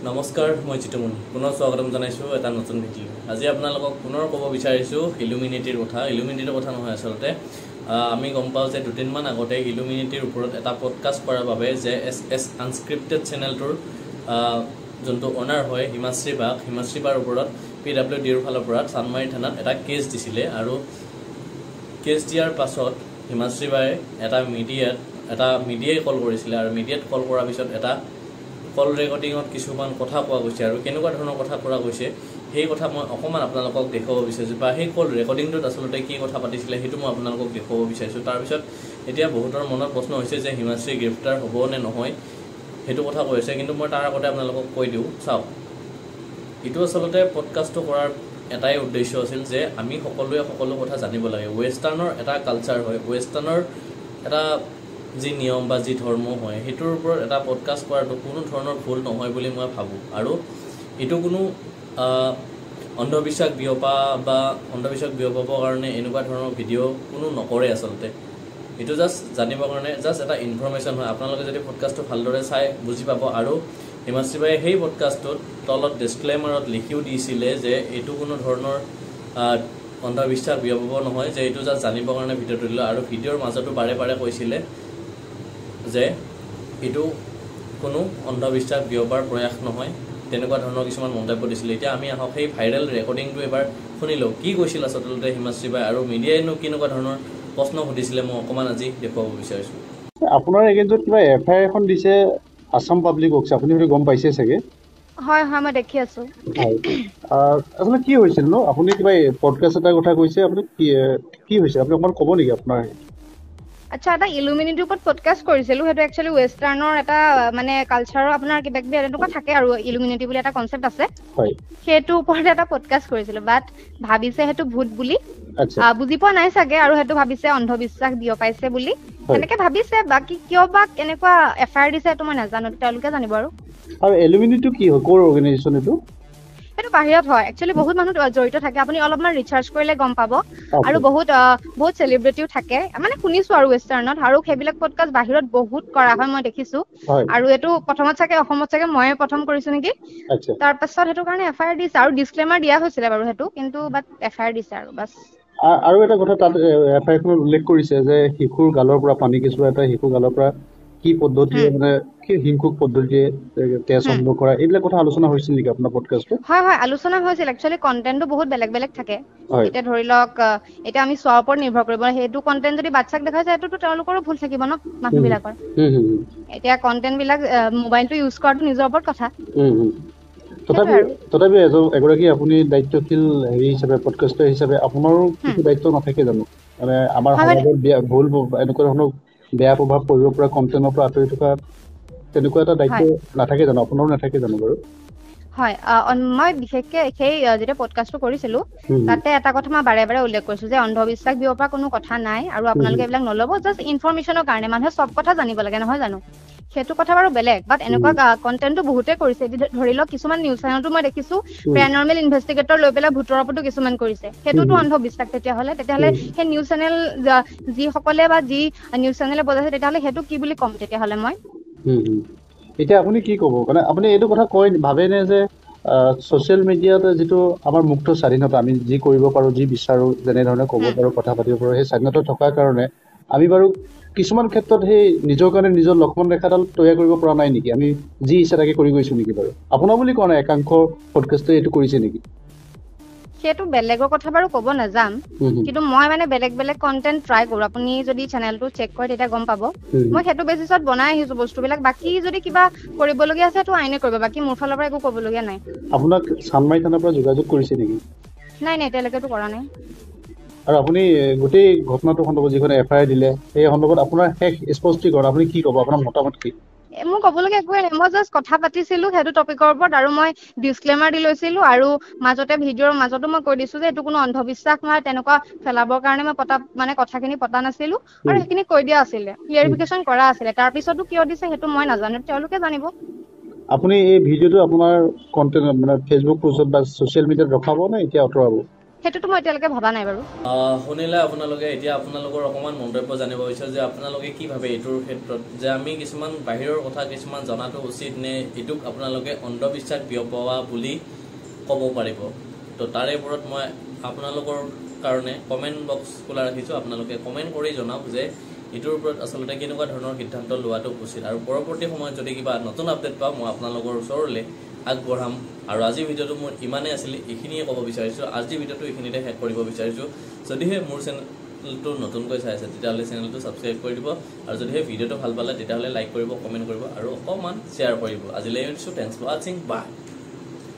নমস্কাৰ মই জিতুমণি পুনৰ স্বাগতম জনাইছোঁ এটা নতুন ভিডিঅ আজি আপোনালোকক পুনৰ ক'ব বিচাৰিছোঁ ইলুমিনেটিৰ কথা নহয় আচলতে আমি গম পাওঁ যে দুদিনমান আগতে ইলুমিনেটিৰ ওপৰত এটা পডকাষ্ট কৰাৰ বাবে যে এছ আনস্ক্ৰিপ্টেড চেনেলটোৰ যোনটো অনাৰ হয় হিমাশ্ৰী বাৰ ওপৰত PWDৰ ফালৰ পৰা চানমাৰী থানাত এটা কেছ দিছিলে আৰু কেছ দিয়াৰ পাছত হিমাশ্ৰী বায়ে এটা মিডিয়াই কল কৰিছিলে আৰু মিডিয়াত কল কৰাৰ পিছত এটা কল ৰেকৰ্ডিঙত কিছুমান কথা কোৱা গৈছে আৰু কেনেকুৱা ধৰণৰ কথা কোৱা গৈছে সেই কথা মই অকমান আপোনালোকক দেখাব বিচাৰিছোঁ বা সেই কল ৰেকৰ্ডিংটোত আচলতে কি কথা পাতিছিলে সেইটো মই আপোনালোকক দেখাব বিচাৰিছোঁ তাৰপিছত এতিয়া বহুতৰ মনত প্ৰশ্ন হৈছে যে হিমাশ্ৰী গ্ৰেপ্তাৰ হ'ব নে নহয় সেইটো কথা কৈ আছে কিন্তু মই তাৰ আগতে আপোনালোকক কৈ দিওঁ চাওক এইটো আচলতে পডকাষ্টটো কৰাৰ এটাই উদ্দেশ্য আছিল যে আমি সকলোৱে সকলো কথা জানিব লাগে ৱেষ্টাৰ্ণৰ এটা কালচাৰ হয় ৱেষ্টাৰ্ণৰ এটা যি নিয়ম বা যি ধৰ্ম হয় সেইটোৰ ওপৰত এটা পডকাষ্ট কৰাটো কোনো ধৰণৰ ভুল নহয় বুলি মই ভাবোঁ আৰু এইটো কোনো অন্ধবিশ্বাস বিয়পাবৰ কাৰণে এনেকুৱা ধৰণৰ ভিডিঅ' কোনো নকৰে আচলতে এইটো জাষ্ট জানিবৰ কাৰণে জাষ্ট এটা ইনফৰমেশ্যন হয় আপোনালোকে যদি পডকাষ্টটো ভালদৰে চাই বুজি পাব আৰু হিমাশ্ৰী বায়ে সেই পডকাষ্টটোত তলত ডিছক্লেমাৰত লিখিও দিছিলে যে এইটো কোনো ধৰণৰ অন্ধবিশ্বাস বিয়পাব নহয় যে এইটো জাষ্ট জানিবৰ কাৰণে ভিডিঅ'টো দিলোঁ আৰু ভিডিঅ'ৰ মাজতো বাৰে বাৰে কৈছিলে যে এইটো কোনো অন্ধবিশ্বাস বিয়পাৰ প্ৰয়াস নহয় তেনেকুৱা ধৰণৰ কিছুমান মন্তব্য দিছিলে এতিয়া আমি আহক সেই ভাইৰেল ৰেকৰ্ডিংটো এবাৰ শুনি লওঁ কি কৈছিল আচলতে হিমাশ্ৰী বাই আৰু মিডিয়াইনো কেনেকুৱা ধৰণৰ প্ৰশ্ন সুধিছিলে মই অকণমান আজি দেখুৱাব বিচাৰিছোঁ আপোনাৰ এগেইনষ্টত কিবা FIR এখন দিছে আসাম পাব্লিক ৱৰ্কছ আপুনি সেইটো গম পাইছে চাগে হয় হয় মই দেখি আছো আচলতে কি হৈছিল ন আপুনি কিবা পডকাষ্ট এটা কথা কৈছে আপুনি কি হৈছে আপুনি অকমান ক'ব নেকি আপোনাৰ আচ্ছা এটা ইলুমিনেটিৰ ওপৰত পডকাষ্ট কৰিছিলো সেইটো একচুৱেলি ৱেষ্টাৰ্ণৰ এটা মানে কালচাৰৰ আপোনাৰ কিবা কিবি এনেকুৱা থাকে আৰু ইলুমিনেটি বুলি এটা কনচেপ্ট আছে সেইটো ওপৰত এটা পডকাষ্ট কৰিছিলো বাট ভাবিছে সেইটো ভূত বুলি বুজি পোৱা নাই চাগে আৰু সেইটো ভাবিছে অন্ধবিশ্বাস বিয়পাইছে বুলি এনেকে ভাবিছে বাকি কিয় বা কেনেকুৱা FIR দিছে সেইটো মই নাজানো তেওঁলোকে জানিব আৰু ইলুমিনেটিটো কি হয় কোৰ অৰ্গেনাইজেশ্যন এইটো সেইটো বাহিৰত হয় একচুৱেলি বহুত মানুহ জড়িত থাকে আপুনি অলপমান ৰিচাৰ্চ কৰিলে গম পাব আৰু বহুত চেলিব্ৰিটিও থাকে মানে শুনিছো আৰু ৱেষ্টাৰ্ণত আৰু সেইবিলাক পডকাষ্ট বাহিৰত বহুত কৰা হয় মই দেখিছো আৰু এইটো প্ৰথমত চাগে অসমত চাগে ময়ে প্ৰথম কৰিছো নেকি তাৰ পাছত সেইটো কাৰণে FIR দিছে আৰু ডিছক্লেমাৰ দিয়া হৈছিলে বাৰু সেইটো কিন্তু বাট FIR দিছে আৰু বাস আৰু এটা কথা তাত FIR খনত উল্লেখ কৰিছে যে শিশুৰ গালৰ পৰা পানী কেঁচুৱা এটা শিশুৰ গালৰ পৰা কি পদ্ধতিৰে মানে কি হিংসুক পদ্ধতিৰে তেজ সংগ্ৰহ কৰা এইবিলাক কথা আলোচনা হৈছিল নেকি আপোনাৰ পডকাষ্টত হয় হয় আলোচনা হৈছিল একচুৱেলি কন্টেন্টটো বহুত বেলেগ বেলেগ থাকে এটা ধৰি লওক এটা আমি চোৱাৰ ওপৰত নিৰ্ভৰ কৰিব সেইটো কন্টেন্ট যদি বাচ্চাক দেখাইছে সেইটোতো তেওঁলোকৰো ভুল থাকিব ন মানুহবিলাকৰ এতিয়া কন্টেন্ট বিলাক মোবাইলটো ইউজ কৰাটো নিজৰ ওপৰত কথা তথাপি এগৰাকী আপুনি দায়িত্বশীল হিচাপে পডকাষ্টাৰ হিচাপে আপোনাৰো কিছু দায়িত্ব নাথাকে জানো মানে আমাৰ সমাজত ভুল এনেকুৱা ধৰণৰ বেয়া প্ৰভাৱ পৰিব পৰা কণ্টেণ্টৰ পৰা আঁতৰি থকা তেনেকুৱা এটা দায়িত্ব নাথাকে জানো আপোনাৰো নাথাকে জানো বাৰু হয় মই বিশেষকে সেই যেটা পডকাষ্টটো কৰিছিলো তাতে এটা কথা মই বাৰে বাৰে উল্লেখ কৰিছো যে অন্ধবিশ্বাস বিয়পা কোনো কথা নাই আৰু আপোনালোকে এইবিলাক নলব জাষ্ট ইনফৰমেশ্যনৰ কাৰণে মানুহে সব কথা জানিব লাগে নহয় জানো সেইটো কথা বাৰু বেলেগ বাট এনেকুৱা কন্টেন্টটো বহুতে কৰিছে ধৰি লওক কিছুমান নিউজ চেনেলটো মই দেখিছো প্যাৰানৰ্মেল ইনভেষ্টিগেটৰ লৈ পেলাই ভূতৰ ওপৰতো কিছুমান কৰিছে সেইটোতো অন্ধবিশ্বাস তেতিয়াহলে সেই নিউজ চেনেল যি সকলে বা যি নিউজ চেনেলে বজাইছে তেতিয়াহলে সেইটো কি বুলি ক'ম তেতিয়াহলে মই এতিয়া আপুনি কি ক'ব মানে আপুনি এইটো কথা কয় ভাবেনে যে ছ'চিয়েল মিডিয়াত যিটো আমাৰ মুক্ত স্বাধীনতা আমি যি কৰিব পাৰোঁ যি বিচাৰোঁ যেনেধৰণে ক'ব পাৰোঁ কথা পাতিব পাৰোঁ সেই স্বাধীনতা থকাৰ কাৰণে আমি বাৰু কিছুমান ক্ষেত্ৰত সেই নিজৰ কাৰণে নিজৰ লক্ষ্মণ ৰেখাডাল তৈয়াৰ কৰিব পৰা নাই নেকি আমি যি ইচ্ছা তাকে কৰি গৈছোঁ নেকি বাৰু আপোনাৰ বুলি কোৱা নাই একাংশ পডকাষ্টে এইটো কৰিছে নেকি সেইটো বেলেগৰ কথা বাৰু ক'ব নাযাম কিন্তু মই মানে বেলেগ বেলেগ কন্টেন্ট ট্ৰাই কৰো আপুনি যদি চেনেলটো চেক কৰে তেতিয়া গম পাব মই সেইটো বেচিছত বনাই আহিছো বস্তুবিলাক বাকি যদি কিবা কৰিবলগীয়া আছে তো আইনে কৰিব বাকি মোৰ ফালৰ পৰা একো ক'বলগীয়া নাই আপোনাক চানমাৰী থানাৰ পৰা যোগাযোগ কৰিছে নেকি নাই এতিয়ালৈকেতো কৰা নাই আৰু আপুনি গোটেই ঘটনাটো সন্দৰ্ভত যিখন FIR দিলে সেই সন্দৰ্ভত আপোনাৰ শেষ স্পষ্টীকৰণ আপুনি কি ক'ব আপোনাৰ মতামত কি মই ক'বলগীয়া একোৱে নাই মই জাষ্ট কথা পাতিছিলো সেইটো টপিকৰ ওপৰত আৰু মই ডিছক্লেমাৰ দি লৈছিলো আৰু মাজতে ভিডিঅ'ৰ মাজতো মই কৈ দিছো যে এইটো কোনো অন্ধবিশ্বাস নহয় তেনেকুৱা ফেলাবৰ কাৰণে মই মানে কথাখিনি পতা নাছিলো আৰু সেইখিনি কৈ দিয়া আছিলে ক্লিয়াৰিফিকেশ্যন কৰা আছিলে তাৰ পিছতো কিয় দিছে সেইটো মই নাজানো তেওঁলোকে জানিব আপুনি এই ভিডিঅ'টো আপোনাৰ কন্টেন্ট মানে ফেচবুক পোষ্টত বা ছ'চিয়েল মিডিয়াত ৰখাব নে এতিয়া আঁতৰাব সেইটোতো মই এতিয়ালৈকে ভবা নাই বাৰু। শুনিলে আপোনালোকে এতিয়া আপোনালোকৰ অকণমান মন্তব্য জানিব বিচাৰোঁ যে আপোনালোকে কি ভাবে এইটোৰ ক্ষেত্ৰত যে আমি কিছুমান বাহিৰৰ কথা কিছুমান জনাটো উচিত নে এইটোক আপোনালোকে অন্ধবিশ্বাস বিয়পোৱা বুলি ক'ব পাৰিব। তো তাৰে ওপৰত মই আপোনালোকৰ কাৰণে কমেণ্ট বক্স খোলা ৰাখিছোঁ, আপোনালোকে কমেণ্ট কৰি জনাওক যে এইটোৰ ওপৰত আচলতে কেনেকুৱা ধৰণৰ সিদ্ধান্ত লোৱাটো উচিত। আৰু পৰৱৰ্তী সময়ত যদি কিবা নতুন আপডেট পাওঁ মই আপোনালোকৰ ওচৰলৈ আগবঢ়াম। আৰু আজিৰ ভিডিঅ'টো মোৰ ইমানেই আছিলে, এইখিনিয়ে ক'ব বিচাৰিছোঁ। আজিৰ ভিডিঅ'টো এইখিনিতে শেষ কৰিব বিচাৰিছোঁ। যদিহে মোৰ চেনেলটো নতুনকৈ চাই আছে তেতিয়াহ'লে চেনেলটো ছাবস্ক্ৰাইব কৰি দিব, আৰু যদিহে ভিডিঅ'টো ভাল পালে তেতিয়াহ'লে লাইক কৰিব, কমেণ্ট কৰিব আৰু অকণমান শ্বেয়াৰ কৰিব। আজিলৈ এৰিছোঁ, থেংকছ ফৰ ৱাচিং, বাই।